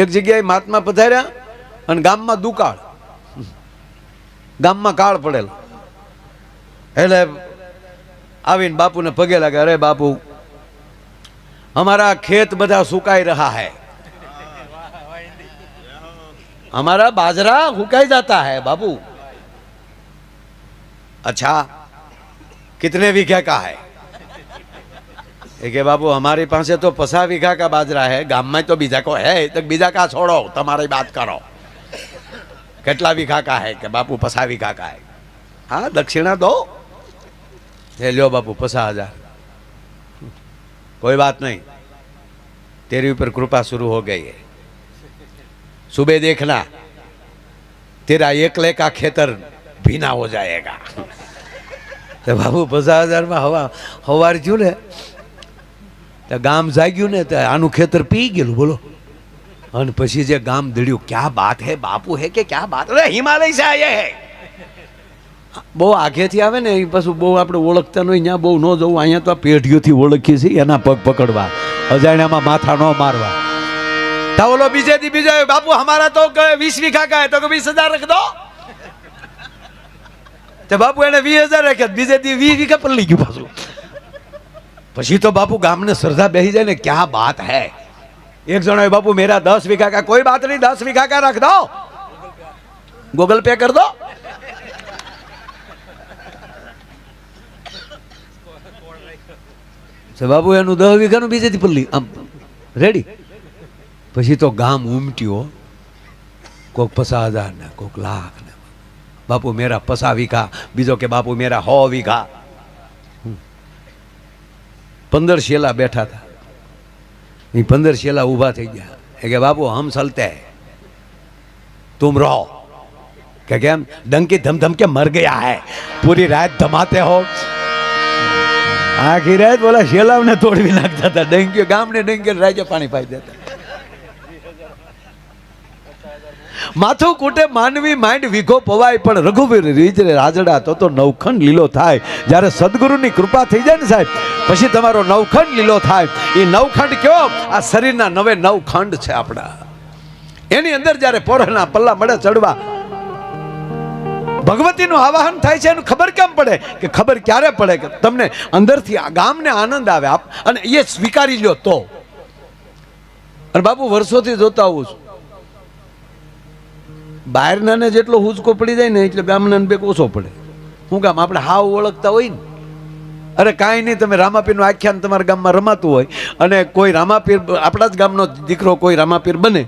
એક જગ્યાએ મહાત્મા પધાર્યા અને ગામમાં દુકાળ, ગામમાં કાળ પડેલો. એટલે આવીને બાપુને પગે લાગે, અરે બાપુ हमारा खेत बधा सुकाई रहा है, हमारा बाजरा सुकाई जाता है बाबू. अच्छा कितने बीघे का है? बाबू हमारे पास तो 50 बीघा का बाजरा है, गांव में तो बीजा को है, तो बीजा का छोड़ो, तुम्हारी बात करो. कितना बीघा का है? कि बापू 50 बीघा का है. हाँ दक्षिणा दो. लो बापू 50,000. कोई बात नहीं, तेरे ऊपर कृपा शुरू हो गई है. सुबह देखना तेरा एकले का खेतर भीना हो जाएगा. तो बाबू 50,000 में हवार थયું ને તો ગામ જાગ્યું ને તો આનું ખેતર પી ગયેલું. બોલો. અને પછી જે ગામ દળ્યું, ક્યાં બાત હે બાપુ, હે કે ક્યાં બાત, અરે હિમાલય से आए है. બહુ આગેથી આવે ને પાછું બહુ આપણે ઓળખતા નહીં, ત્યાં બહુ ન જવું. અહીંયા તો આ પેઢીઓથી ઓળખીએ છીએ, એના પગ પકડવા, અજાણ્યામાં માથા ન મારવા. તો ઓલો બીજે દી બીજો, બાપુ हमारा तो 20 बीघा का है, तो 20,000 रख दो. तो बापू એને 20,000 રાખ્યા, બીજે દી 20 बीघा પર લઈ ગયું પાછું. પછી તો બાપુ ગામને શ્રદ્ધા બેસી જાય ને, ક્યાં બાત હે. એક જણો, બાપુ मेरा 10 बीघा का, कोई बात नहीं 10 बीघा का रख दो, गूगल पे कर दो. બાબુ એનું 10 વીઘાનું બીજેથી પલ્લી આમ રેડી. પછી તો ગામ ઉમટ્યો, કોક 50,000 ને કોક લાખ ને. બાપુ મેરા 50 વીઘા, બીજો કે બાપુ મેરા 100 વીઘા. 15 શેલા બેઠા હતા, એ 15 શેલા ઊભા થઈ ગયા. કે બાપુ હમ ચલતે હૈ, तुम रहो. કે કેમ? डंकी धम धम के मर गया है, पूरी रात धमाते हो. आखी रात बोला शेलाव ने तोड़वी नाखता था. डंकी गाम ने डंकी राजे पानी पाई देता. माथું કૂટે માનવી માંડ વીઘો પવાય, પણ રઘુવીર રીજરે રાજડા તો નવખંડ લીલો થાય. જ્યારે સદગુરુની કૃપા થઈ જાય ને સાહેબ, પછી તમારો નવખંડ લીલો થાય. એ નવખંડ કયો? આ શરીરના 9 ખંડ છે આપણા. એની અંદર જ્યારે પોરના પલ્લા મળે ચડવા, ભગવતીનું આવાહન થાય છે. એનું ખબર કેમ પડે? કે ખબર ક્યારે પડે? કે તમને અંદરથી આ ગામને આનંદ આવે અને એ સ્વીકારી લ્યો તો. અને બાપુ વર્ષોથી જોતા આવું છું, બહારનાને જેટલો હુંચકો પડી જાય ને એટલે ગામનાને બેક ઓછો પડે. શું કામ? આપણે હાવ ઓળખતા હોય ને. અરે કાંઈ નહીં, તમે રામાપીરનું આખ્યાન તમારા ગામમાં રમાતું હોય અને કોઈ રામાપીર, આપણા જ ગામનો દીકરો કોઈ રામાપીર બને,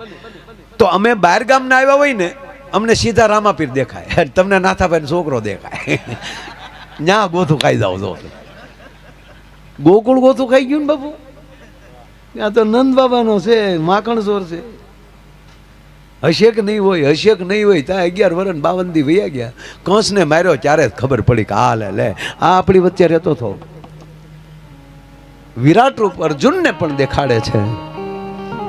તો અમે બહાર ગામના આવ્યા હોય ને, અમને સીધા રામાપીર દેખાય, તમને નાથાભાઈ છોકરો દેખાય. ન્યા ગોથું ખાઈ જાવ. જો ગોકુળ ગોથું ખાઈ ગયું ને બાપુ. ત્યાં તો નંદ બાબાનો છે, માખણ ચોર છે. હશે કે નહીં હોય, હશે કે નહીં હોય. ત્યાં 11 વર્ષ 52 દી વયા ગયા. કંસને માર્યો ત્યારે ખબર પડી કે આ લે આ આપણી વચ્ચે રહેતો હતો. વિરાટ રૂપ અર્જુનને પણ દેખાડે છે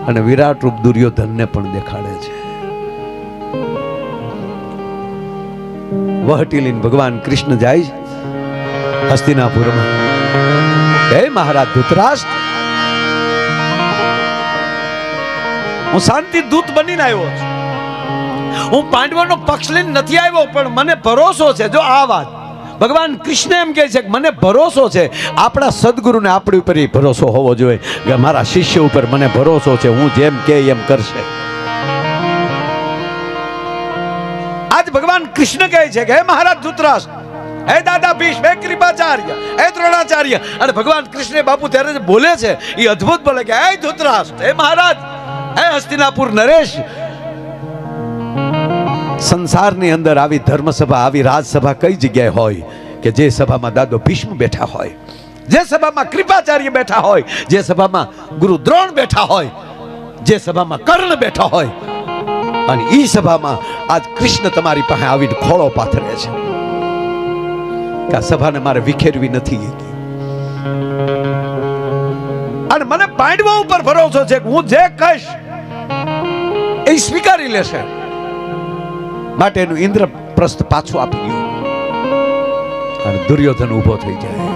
અને વિરાટ રૂપ દુર્યોધનને પણ દેખાડે છે. વહટી લઈને ભગવાન કૃષ્ણ જાય હસ્તિનાપુરમાં. હે મહારાજ ધૃતરાષ્ટ્ર, હું શાંતિ દૂત બનીને આવ્યો છું. હું પાંડવોનો પક્ષ લઈને નથી આવ્યો, પણ મને ભરોસો છે. જો આ વાત ભગવાન કૃષ્ણ એમ કહે છે કે મને ભરોસો છે. આપણા સદગુરુને આપણી ઉપર ભરોસો હોવો જોઈએ કે મારા શિષ્ય ઉપર મને ભરોસો છે, હું જેમ કે એમ કરશે. આજ ભગવાન કૃષ્ણ કહે છે કે હે મહારાજ ધૃતરાષ્ટ્ર, હે દાદા ભીષ્મ, હે કૃપાચાર્ય, હે દ્રોણાચાર્ય. અને ભગવાન કૃષ્ણ બાપુ ત્યારે જે બોલે છે એ અદ્ભુત બોલે કે હે ધૃતરાષ્ટ્ર, હે મહારાજ, હે હસ્તિનાપુર નરેશ. સંસારની અંદર આવી ધર્મસભા, આવી રાજસભા કઈ જગ્યાએ હોય કે જે સભામાં દાદો ભીષ્મ બેઠા હોય, જે સભામાં કૃપાચાર્ય બેઠા હોય, જે સભામાં ગુરુ દ્રોણ બેઠા હોય, જે સભામાં કર્ણ બેઠા હોય. અને ઈ સભામાં આજ કૃષ્ણ તમારી પાસે આવીને ખોળો પાથરે છે કે આ સભાને મારે વિખેરવી નથી. અને મને પાંડવો ઉપર ભરોસો છે કે હું જે કહીશ એ સ્વીકારી લેશે. માટે એનું ઇન્દ્રપ્રસ્થ પાછું આપી ગયું અને દુર્યોધન ઊભો થઈ જાય.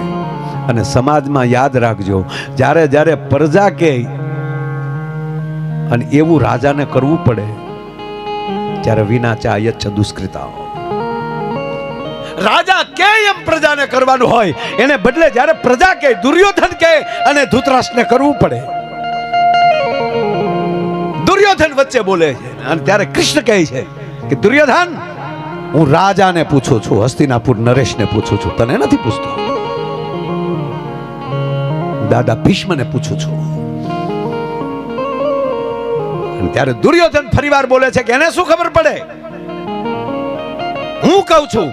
અને સમાજમાં યાદ રાખજો, જ્યારે જ્યારે પ્રજા કે અને એવું રાજાને કરવું પડે ત્યારે વિના ચાયચ્છ દુષ્કૃતા. રાજા કે એમ પ્રજાને કરવાનું હોય, એને બદલે જ્યારે પ્રજા કે, દુર્યોધન કે અને ધૃતરાષ્ટ્રને કરવું પડે. દુર્યોધન વચ્ચે બોલે છે અને ત્યારે કૃષ્ણ કહે છે કે દુર્યોધન, હું રાજાને પૂછું છું, હસ્તિનાપુર નરેશને પૂછું છું, તને નથી પૂછતો. દાદા ભીષ્મને પૂછું છું. અને ત્યારે દુર્યોધન ફરીવાર બોલે છે કે એને શું ખબર પડે, હું કહું છું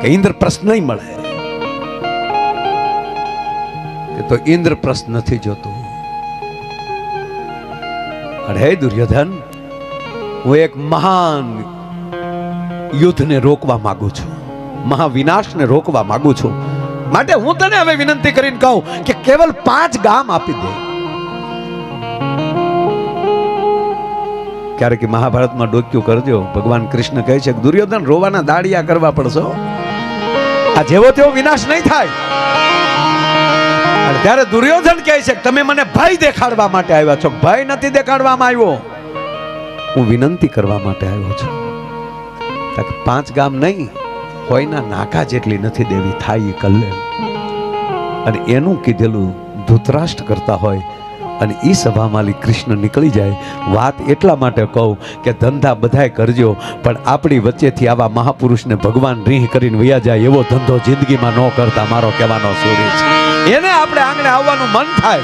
કે ઇન્દ્રપ્રસ્થ નહીં મળે. તો ઇન્દ્રપ્રસ્થ નથી જોતું. અરે દુર્યોધન, હું એક મહાન યુદ્ધને રોકવા માંગુ છું, મહાવિનાશને રોકવા માંગુ છું. માટે હું તને હવે વિનંતી કરીને કહું કે કેવલ 5 ગામ આપી દે. ક્યારેક મહાભારતમાં ડોક્યું કરજો. ભગવાન કૃષ્ણ કહે છે કે દુર્યોધન, રોવાના દાડિયા કરવા પડશે, આ જેવો તેવો વિનાશ નહીં થાય. અને ત્યારે દુર્યોધન કહે છે કે તમે મને ભય દેખાડવા માટે આવ્યા છો. ભય નથી દેખાડવામાં આવ્યો, હું વિનંતી કરવા માટે આવ્યો છું. 5 ગામ નહીં, કોઈના નાકા જેટલી નથી દેવી, થાય કલ્યાણ. અને એનું કીધેલું ધૃતરાષ્ટ્ર કરતા હોય અને ઈ સભામાં કૃષ્ણ નીકળી જાય. વાત એટલા માટે કહું કે ધંધા બધાય કરજો, પણ આપણી વચ્ચેથી આવા મહાપુરુષને ભગવાન રીહ કરીને વયા જાય એવો ધંધો જિંદગીમાં ન કરતા. મારો કહેવાનો સૂર્ય છે, એને આપણે આંગણે આવવાનું મન થાય.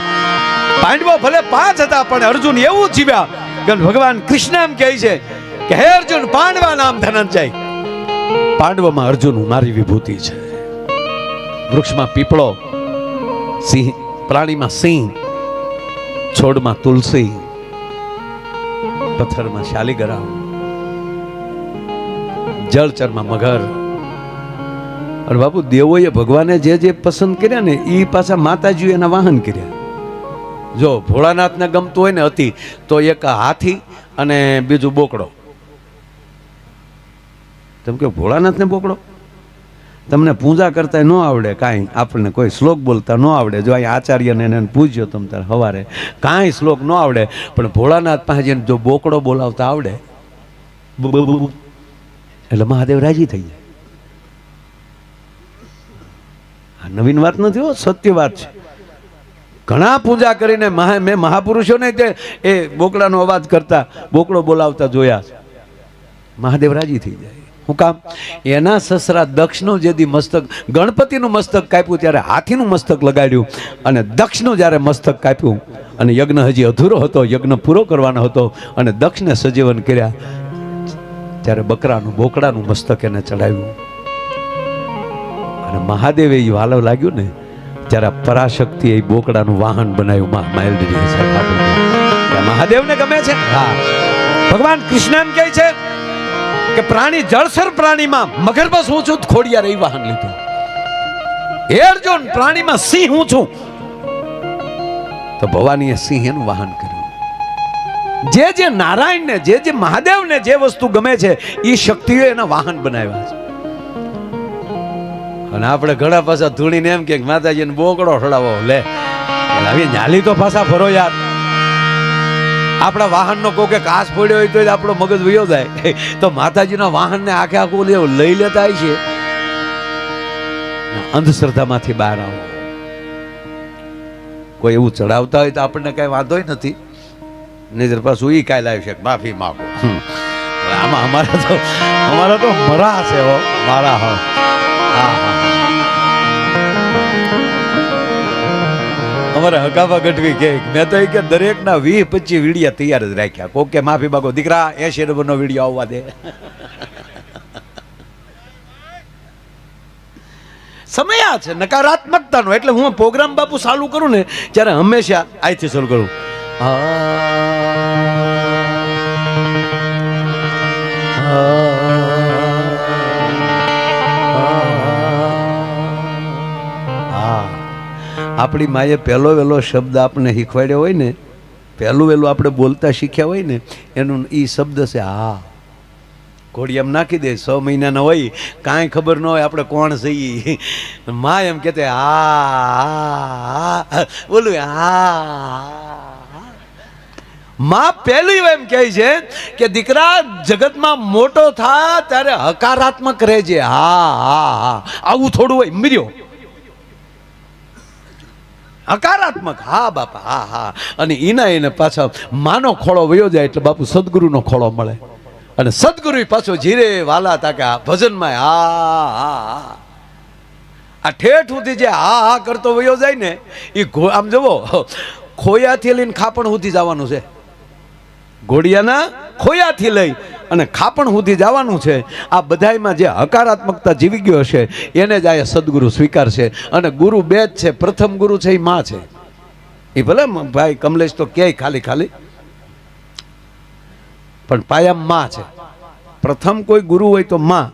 પાંડવો ભલે 5 હતા, પણ અર્જુન એવું જીવ્યા કે ભગવાન કૃષ્ણ એમ કહે છે કે હે અર્જુન, પાંડવા નામ ધનંજય. પાંડવોમાં અર્જુન મારી વિભૂતિ છે. વૃક્ષમાં પીપળો, સિંહ, પ્રાણીમાં સિંહ, છોડમાં તુલસી, પથ્થરમાં શાલિગ્રામ, જળચરમાં મગર. અને બાપુ, દેવોએ ભગવાને જે જે પસંદ કર્યા ને એ પાછા માતાજીએ એના વાહન કર્યા. જો ભોળાનાથને ગમતું હોય ને અતિ, તો એક હાથી અને બીજું બોકડો. તેમ કે ભોળાનાથને બોકડો, તમને પૂજા કરતા ન આવડે, કાંઈ આપણને કોઈ શ્લોક બોલતા ન આવડે. જો અહીં આચાર્યને એને પૂછ્યો તમે તારે સવારે, કાંઈ શ્લોક ન આવડે, પણ ભોળાનાથ પાસે જઈને જો બોકડો બોલાવતા આવડે એટલે મહાદેવ રાજી થઈ જાય. આ નવીન વાત નથી, સત્ય વાત છે. ઘણા પૂજા કરીને મેં મહાપુરુષોને તે એ બોકડાનો અવાજ કરતા, બોકડો બોલાવતા જોયા છે. મહાદેવ રાજી થઈ જાય. હું કામ? એના સસરા દક્ષનો જેથી મસ્તક, ગણપતિનું મસ્તક કાપ્યું ત્યારે હાથીનું મસ્તક લગાડ્યું, અને દક્ષનું જ્યારે મસ્તક કાપ્યું અને યજ્ઞ હજી અધૂરો હતો, યજ્ઞ પૂરો કરવાનો હતો અને દક્ષને સજીવન કર્યા, ત્યારે બકરાનું, બોકડાનું મસ્તક એને ચડાવ્યું. અને મહાદેવે એ વાલો લાગ્યું ને ત્યારે પરાશક્તિ એ બોકડાનું વાહન બનાવ્યું. મહાદેવને ગમે છે. હા, ભગવાન કૃષ્ણ એમ કહે છે કે પ્રાણી, જળસર પ્રાણીમાં મગર બસ હું છું, ખોડિયાર એ વાહન લીધું. હે અર્જુન, પ્રાણીમાં સિંહ હું છું, તો ભવાનીએ સિંહ એનું વાહન કર્યું. જે નારાયણને, જે મહાદેવને જે વસ્તુ ગમે છે એ શક્તિઓ એના વાહન બનાવ્યા છે. અને આપણે ઘણા પાછા ધૂણીને એમ કે માતાજીને બોકડો ખડાવો, લે આવી નાલી તો પાછા ફરો યાર. આપણા વાહનનો કોકે કાચ પડ્યો હોય તો આપણો મગજ વયો જાય, તો માતાજીના વાહનને આખે આખું લઈ લેતા હોય છે. અંધશ્રદ્ધામાંથી બહાર આવો. કોઈ એવું ચડાવતા હોય તો આપણને કઈ વાંધો નથી, નહીતર પાછું ઈ કાંઈ લાવી શકે, માફી માંગો. આમાં અમારા તો મરા છે હો, મારા હો. હા હા, અમારે હકાબા ગઢવી કે મેં તો કે દરેકના 20-25 વિડીયા તૈયાર જ રાખ્યા. કોક કે માફી માંગો દીકરા, 80 નંબરનો વિડીયો આવવા દે. સમય આ છે નકારાત્મકતાનો. એટલે હું પ્રોગ્રામ બાપુ ચાલુ કરું ને ત્યારે હંમેશા આથી ચાલુ કરું. આપણી માએ પહેલો વહેલો શબ્દ આપણને શીખવાડ્યો હોય ને, પહેલું વહેલું આપણે બોલતા શીખ્યા હોય ને, એનું એ શબ્દ છે હા. ઘોડી એમ નાખી દે, 6 મહિનાના હોય, કાંઈ ખબર ન હોય આપણે કોણ છીએ. માં એમ કહેતે હા બોલું હા. માં પહેલી એમ કહે છે કે દીકરા જગતમાં મોટો થા ત્યારે હકારાત્મક રહેજે. હા હા હા, આવું થોડું હોય મર્યો, હકારાત્મક. હા બાપા હા હા. અને એને પાછા માનો ખોળો વયો જાય એટલે બાપુ સદગુરુનો ખોળો મળે. અને સદગુરુ પાછો જીરે વાલા તાકા ભજનમાં હા હા હા. આ ઠેઠ સુધી જે હા હા કરતો વયો જાય ને એ આમ જવો ખોયાથી લઈને ખાપણ સુધી જવાનું છે. ઘોડિયાના ખોયાથી લઈ અને ખાપણ સુધી જવાનું છે. આ બધાયમાં જે હકારાત્મકતા જીવી ગયો હશે એને જ આ સદગુરુ સ્વીકારશે. અને ગુરુ બે જ છે. પ્રથમ ગુરુ છે એ માં છે. એ ભલે ભાઈ કમલેશ તો ક્યાંય ખાલી ખાલી, પણ પાયામાં માં છે. પ્રથમ કોઈ ગુરુ હોય તો માં,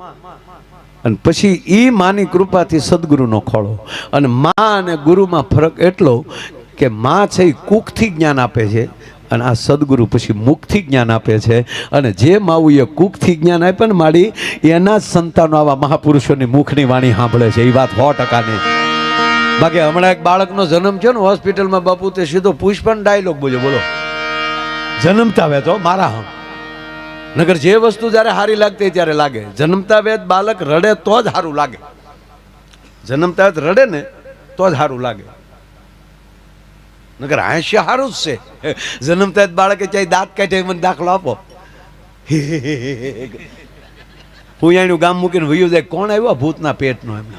અને પછી ઈ માની કૃપાથી સદગુરુનો ખોળો. અને માં અને ગુરુમાં ફરક એટલો કે માં છે એ કુખથી જ્ઞાન આપે છે અને આ સદગુરુ પછી મુખથી જ્ઞાન આપે છે. અને જે માવું એ કુખથી જ્ઞાન આપે ને માડી એના જ સંતાનો આવા મહાપુરુષોની મુખની વાણી સાંભળે છે. એ વાત 100%ની. બાકી હમણાં એક બાળકનો જન્મ થયો ને હોસ્પિટલમાં, બાપુ તે સીધો પુષ્પન ડાયલોગ બોલ્યો. બોલો, જન્મતા આવે તો મારા હમ નગર જે વસ્તુ જ્યારે સારી લાગતી ત્યારે લાગે. જન્મતા વેદ બાળક રડે તો જ સારું લાગે. જન્મતા વેદ રડે ને તો જ સારું લાગે. નગર હાસ્ય સારું જ છે. જન્મતા વેદ બાળકે ચાહે દાંત કાઢે મને દાખલો આપો, હું એનું ગામ મૂકીને વયું જાય, કોણ આવ્યો ભૂતના પેટનો, એમને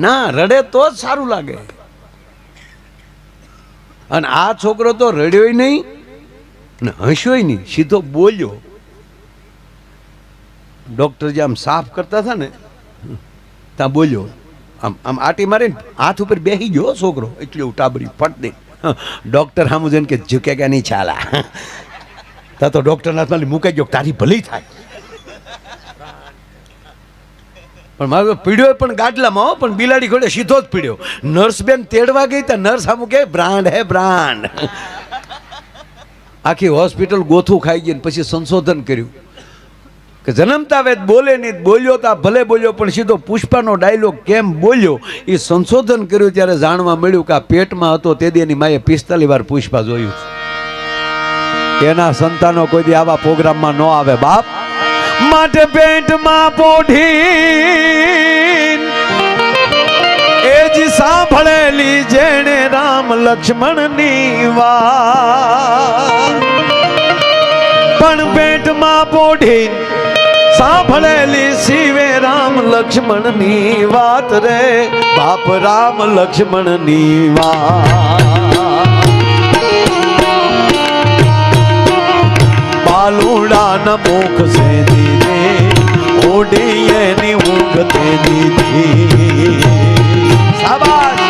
ના રડે તો જ સારું લાગે. અને આ છોકરો તો રડ્યોય નહીં ને હસ્યોય નહીં, સીધો બોલ્યો. ડોક્ટર જે આમ સાફ કરતા હતા ને ત્યાં બોલ્યો. આમ આમ આટી મારીને હાથ ઉપર બેસી ગયો છોકરો, એટલી ટાબરી ફટ દે. ડોક્ટર સામું જઈને કે ઝુકેગા નહીં ચાલા. તા તો ડોક્ટર હાથમાં મૂકાઈ ગયો, તારી ભલી થાય. પણ મારો પીડ્યો પણ ગાડલામાં, પણ બિલાડી ઘોડે સીધો જ પીડ્યો. નર્સ બેન તેડવા ગઈ ત્યાં નર્સ સામું કે બ્રાન્ડ હે બ્રાન્ડ. આખી હોસ્પિટલ ગોથું ખાઈ ગઈ. પછી સંશોધન કર્યું કે જન્મતા વેદ બોલે નહીં, બોલ્યો તા ભલે બોલ્યો પણ સીધો પુષ્પાનો ડાયલોગ કેમ બોલ્યો. એ સંશોધન કર્યું ત્યારે જાણવા મળ્યું કે આ પેટમાં હતો તે દી એની માએ 45 વાર પુષ્પા જોયું. એના સંતાનો કોઈ દી આવા પ્રોગ્રામમાં ન આવે બાપ. માટે પેટમાં પોઢી એ જ સાંભળેલી જેણે રામ લક્ષ્મણની વાત, પણ પેટમાં પોઢી સાંભળેલી શિવે રામ લક્ષ્મણની વાત રે બાપ, રામ લક્ષ્મણની વાત. બાલુડાના મુખ સે દીધે ઓઢી એની ઊંઘ તે દીધી. શાબાશ.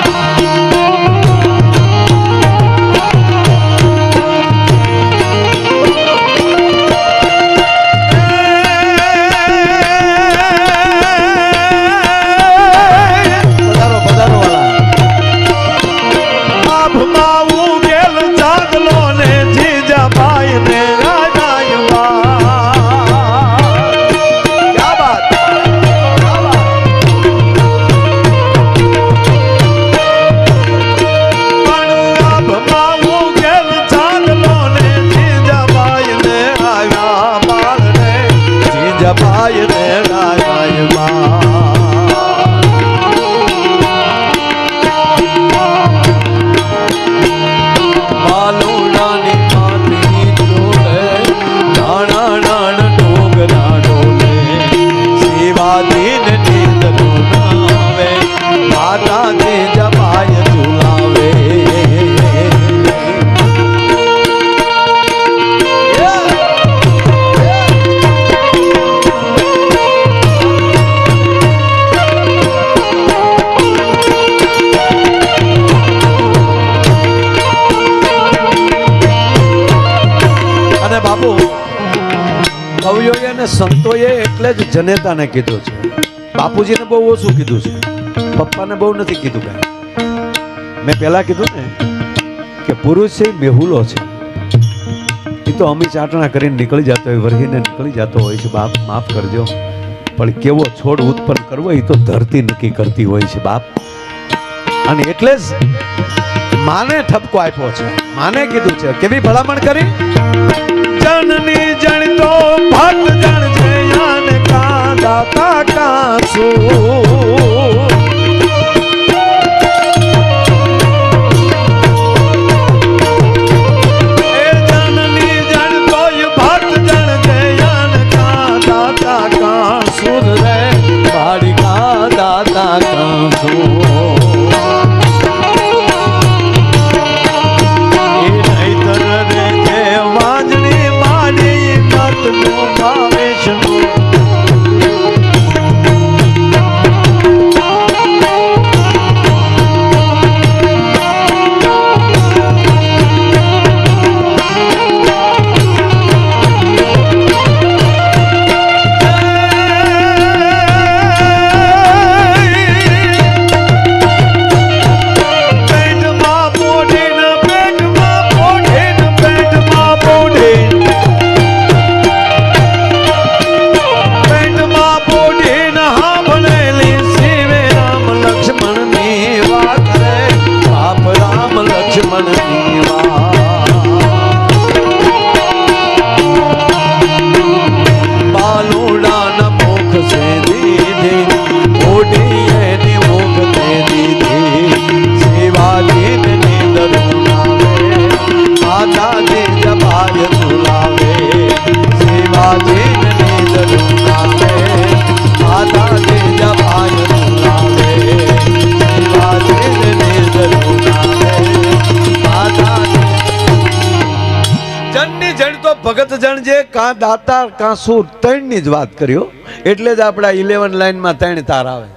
સંતોએ એટલે જ જનેતાને કીધું છે. બાપુજીને બહુ ઓછું કીધું છે, પપ્પાને બહુ નથી કીધું. કાંઈ મેં પહેલા કીધું ને કે પુરુષ છે મેહુલો છે, એ તો અમી ચાટણા કરીને નીકળી જતો હોય, વરહીને નીકળી જતો હોય છે. બાપ માફ કરજો, પણ કેવો છોડ ઉત્પન્ન કરવો એ તો ધરતી નક્કી કરતી હોય છે બાપ. અને એટલે જ માને ઠપકો આપ્યો છે, માને કીધું છે, કેવી ભલામણ કરી? જનની જણતો ભક્ત જણજે યાન કા દાતા કા સુ. ભગત જણજે કાં દાતા કાં સૂર, ત્રણની જ વાત કર્યો. એટલે જ આપણા 11 લાઈનમાં 3 તાર આવે.